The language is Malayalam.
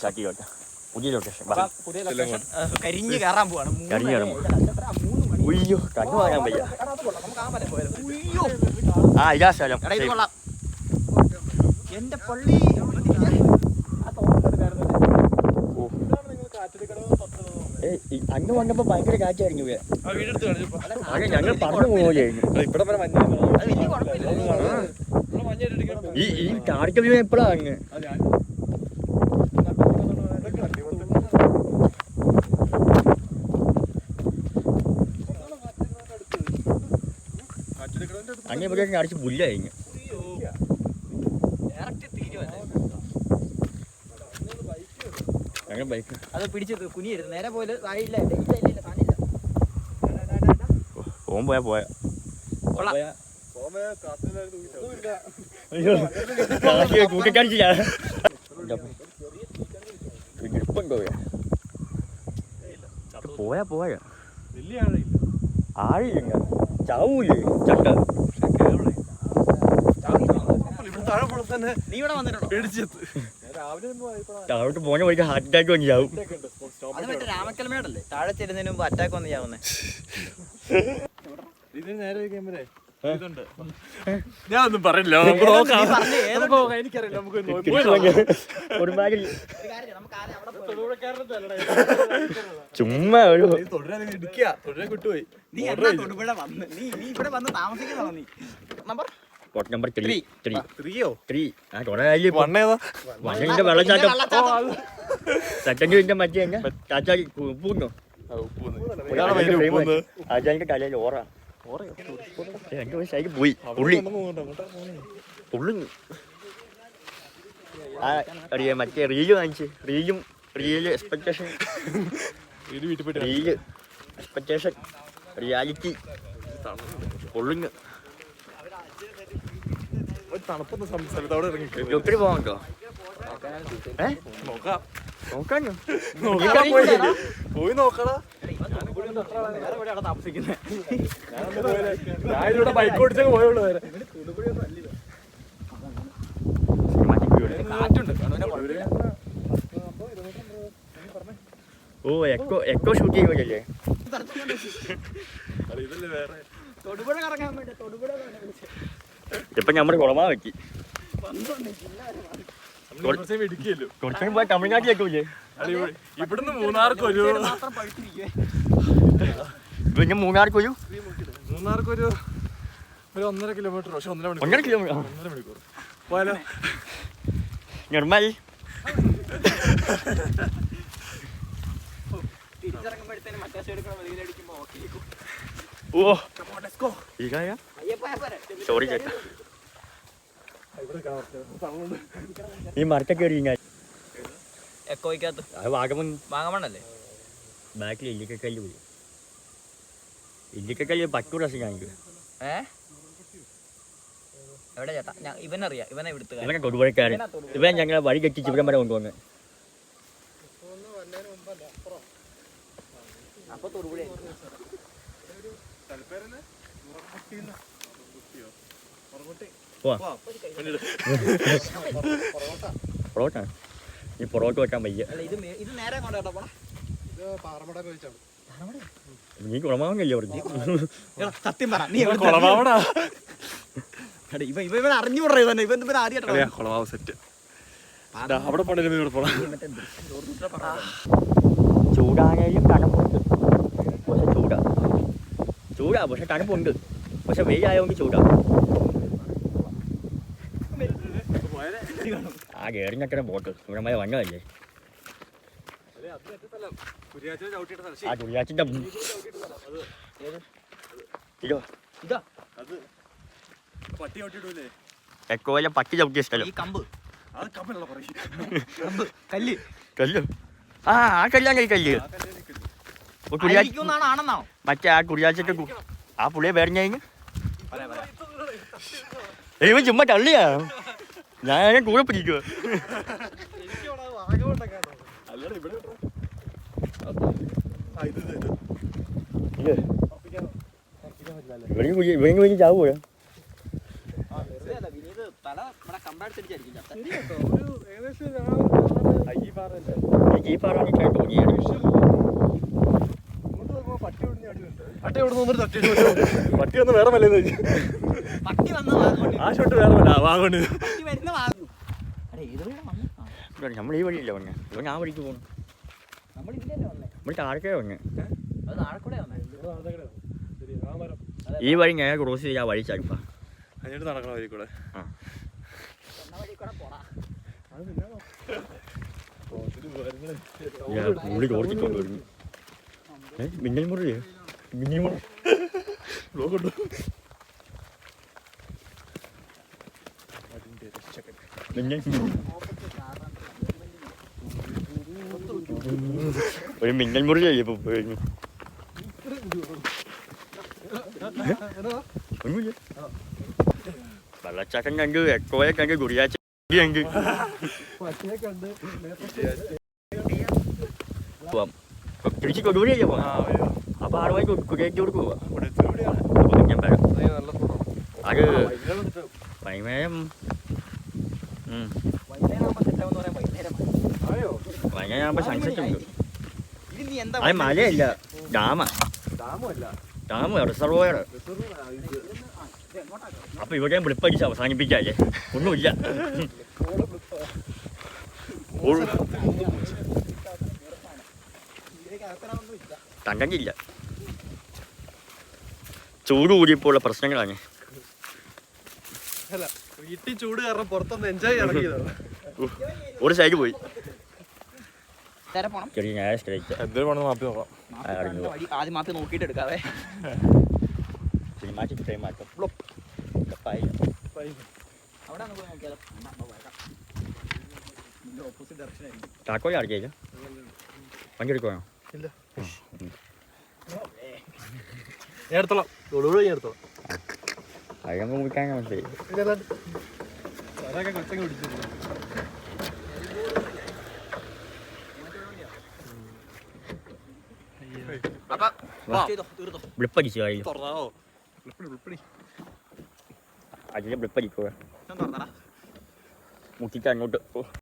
സ്റ്റാർട്ട് പുതിയ ലൊക്കേഷൻ കരിഞ്ഞ് കയറാൻ പോവാണ്. ഉയ്യോ കണ്ണു വാങ്ങാൻ വയ്യ. ആ ഇതാ സ്ഥലം. എന്റെ പള്ളി അന്ന് വന്നപ്പോ ഭയങ്കര കാറ്റായിരുന്നു. ഞങ്ങൾ പറഞ്ഞു പോലെയായിരുന്നു. ഈ ടാർഗറ്റ് വ്യൂ എപ്പോഴാ അങ്ങ് അങ്ങനെ ഇവിടെ അടിച്ച് പുല്ലായിരുന്നു. ഞങ്ങൾ ബൈക്ക് അത് പിടിച്ച് കുനിയരുത്. നേരെ പോലെ ഇല്ല പോകാൻ പോയാ കൂട്ടിക്കാണിച്ചില്ല. പോയാ ആഴില്ല ചാവൂലേ ചക്ക. നീ ഇവിടെ വന്നിട്ടുണ്ടോ? താഴോട്ട് പോണ വഴിക്ക് ഹാർട്ട് അറ്റാക്ക് വന്ന് ചാവും. അത് മറ്റേ രാമക്കൽമേടല്ലേ താഴെ ചെല്ലുന്നതിന് മുമ്പ് അറ്റാക്ക് വന്ന് ചാവുന്നേ. ഞാൻ ഒന്നും പറയില്ല. ചുമ്മാ ഒരു കിട്ടുപോയി. നീ തൊടുപുഴ വന്ന് നീ ഇവിടെ വന്ന് താമസിക്കുന്നോ? നീ നമ്പർ 3 വെള്ളച്ചാട്ടം സെക്കൻഡ് മറ്റേ ചാച്ചാരി ഉപ്പൂന്നോ ആചാരിന്റെ കലയിൽ ഓറ പോയി പുള്ളിങ് അറിയാം. മറ്റേ റീല് കാണിച്ച് റീല് എക്സ്പെക്ടേഷൻ റിയാലിറ്റി പുള്ളിങ് തണുപ്പൊന്ന് സ്ഥലത്തോടെ ഇറങ്ങി ഒത്തിരി പോകാണ്ടോ? നോക്കാനോ പോയി നോക്കടാ. താമസിക്കുന്നത് ഞാനിവിടെ ബൈക്ക് ഓടിച്ചൊക്കെ പോയുള്ളൂ. ഓ എക്കോ ഷൂട്ട് ചെയ്യുമല്ലേ? തൊടുപുഴ കറങ്ങാൻ വേണ്ടി തൊടുപുഴ ഇപ്പൊ ഞമ്മടെ കുളമാ വെക്കി കുറച്ചും പോയി തമിഴ്നാട്ടിലേക്ക് പോയില്ലേ? ഇവിടുന്ന് മൂന്നാർക്കൊരു പിന്നെ മൂന്നാർക്കൊരു 1.5 കിലോമീറ്റർ. പക്ഷെ 1.5 കിലോമീറ്റർ മണിക്കൂർ പോയാലോ? നോർമൽ. ഓ സോറി ചേട്ടാ, ഈ മരത്തെ കയറി എക്കോയ്ക്കകത്ത് അത് വാഗമണ്ണല്ലേ? ബാക്കിൽ ഇല്ലിക്കല്ല് പോയി. ഇല്ലിക്കല്ല് 10 പ്രാവശ്യം കാണിക്കും. എവിടെ ചേട്ടാ? ഇവനറിയാം, ഇവനെ ഇവിടുത്തെ ഇവനെ തൊടുപുഴക്കാരൻ. ഇവൻ ഞങ്ങളെ വഴി കെട്ടിച്ച് ഇവിടം വരെ കൊണ്ടുവന്ന്. അപ്പൊ തൊടുപുഴ പൊറോട്ട ഈ പൊറോട്ട വെക്കാൻ വയ്യ. ഇത് നേരെ കൊണ്ടോ നീ കുളമാവല്ലേ പറഞ്ഞു? സത്യം പറ, നീ ഇവൻ അറിഞ്ഞുകൂടാ. ഇവൻ ആദ്യമായിട്ട് കുളമാവ് സെറ്റ് അവിടെ പോണേലും ചൂടാണെങ്കിലും തണുപ്പുണ്ട്. പക്ഷെ ചൂടാ പക്ഷെ തണുപ്പുണ്ട്. പക്ഷെ വെയിലായോണ്ട് ചൂടാ. ആ കയറിഞ്ഞൊക്കെ ബോട്ട് ഇവിടെ മഴ വന്നതല്ലേ? ആ കുരിയാച്ചിന്റെ എക്കോയിലെ പട്ടി ചവിട്ടിയ സ്ഥലം. കല്ല് ആ കല്യാൻ കല്ല് മറ്റേ ആ കുരിയാച്ചിട്ട് ആ പുള്ളിയെ പേരഞ്ഞ ഇവൻ ചുമ്മാ തള്ളിയാ. ഞാൻ കൂടെ പിടിക്കുക. ഇവന് ചാവൂ. ഏകദേശം ഈ പറഞ്ഞിട്ടായി തോന്നിയാണ്. പട്ടി ഒന്ന് വേറെ മല്ലെന്ന് ചോദിച്ചു. പട്ടി വന്ന വാങ്ങോണ്ട് ആ ഷോട്ട് വേറെ മല്ല വാങ്ങോണ്ട്. പട്ടി വരുന്ന വാങ്ങും. അടേ ഇതുവരെ വന്നു. നമ്മൾ ഈ വഴിയില്ല വന്നെ. ഇവൻ ആ വഴിക്ക് പോകണം. നമ്മൾ ഇതിലല്ലേ വന്നേ? നമ്മൾ താഴേക്കേ വന്നെ. അത് നാളെ കൂടെ വന്നേ. ഈ വഴി ഞാൻ ക്രോസ് ചെയ്ത് ആ വഴി ചാടിപ്പാ. അതിനോട് നടക്കണ വഴി കൂടെ. വന്ന വഴി കൂടെ പോടാ. പുള്ളി ഓർത്തിക്കൊണ്ട് വരുന്നു. മിന്നൽ മുറിയേ മിന്നൽ മുറി ഒരു മിന്നൽ മുറി ചെയ്യ ഇപ്പൊ കഴിഞ്ഞു. വെള്ളച്ചാട്ടം കണ്ട് എക്കോയെ കണ്ട് ഗുരിയാച്ച കണ്ട് പോവാം. തിരിച്ച് കൊടുവഴിയല്ലേ പോവാം. അപ്പൊ 6 മണിക്ക് കുരിയാറ്റോട് പോവാം. അപ്പൊ ഞാൻ വരാം. അത് വൈകുന്നേരം വൈകുന്നേരം ആകുമ്പോ സൺസെറ്റ് ഉണ്ട്. അത് മലയല്ല, ഡാമാ. Dam reservoir. അപ്പൊ ഇവിടെ ബ്ലിപ്പടിച്ച് അവസാനിപ്പിക്കാല്ലേ, ഒന്നുമില്ല. തണ്ടങ്ങില്ല. ചൂട് കൂടിയപ്പോൾ പ്രശ്നങ്ങളാണ്. വീട്ടിൽ ചൂട് കാരണം പുറത്തൊന്ന് എൻജോയ് ഇറങ്ങിയതാണ്. ഒരു സൈഡ് പോയി. പോണം. ചെറിയ ഞാൻ സ്ട്രൈറ്റ് എന്തൊരു പണം മാപ്പി നോക്കാം. ആദ്യം മാപ്പി നോക്കിയിട്ട് എടുക്കാവേ. സിനിമാറ്റിക് ടൈം മാറ്റം. അവിടെ പോയി നോക്കിയാലോ. ഓപ്പോസിറ്റ് ഡയറക്ഷൻ ആയിരിക്കും. താക്കോൽ ആർക്കില്ല. വണ്ടി എടുക്കുവാണോ? ഇല്ല, ഞാൻ എടുത്തോളാം. തൊടുപുഴ ഞാൻ എടുത്തോളാം. അത് നമുക്ക് കുടിക്കാൻ മനസ്സിലായി. അതൊക്കെ കൊച്ചൊക്കെ പിടിച്ചിരുന്നു. ബ്ലിപ്പടിച്ചു കാര്യം. തുറന്നാവോ? അതിലെ ബ്ലിപ്പടിക്കുക. മുക്കിട്ട് അങ്ങോട്ട്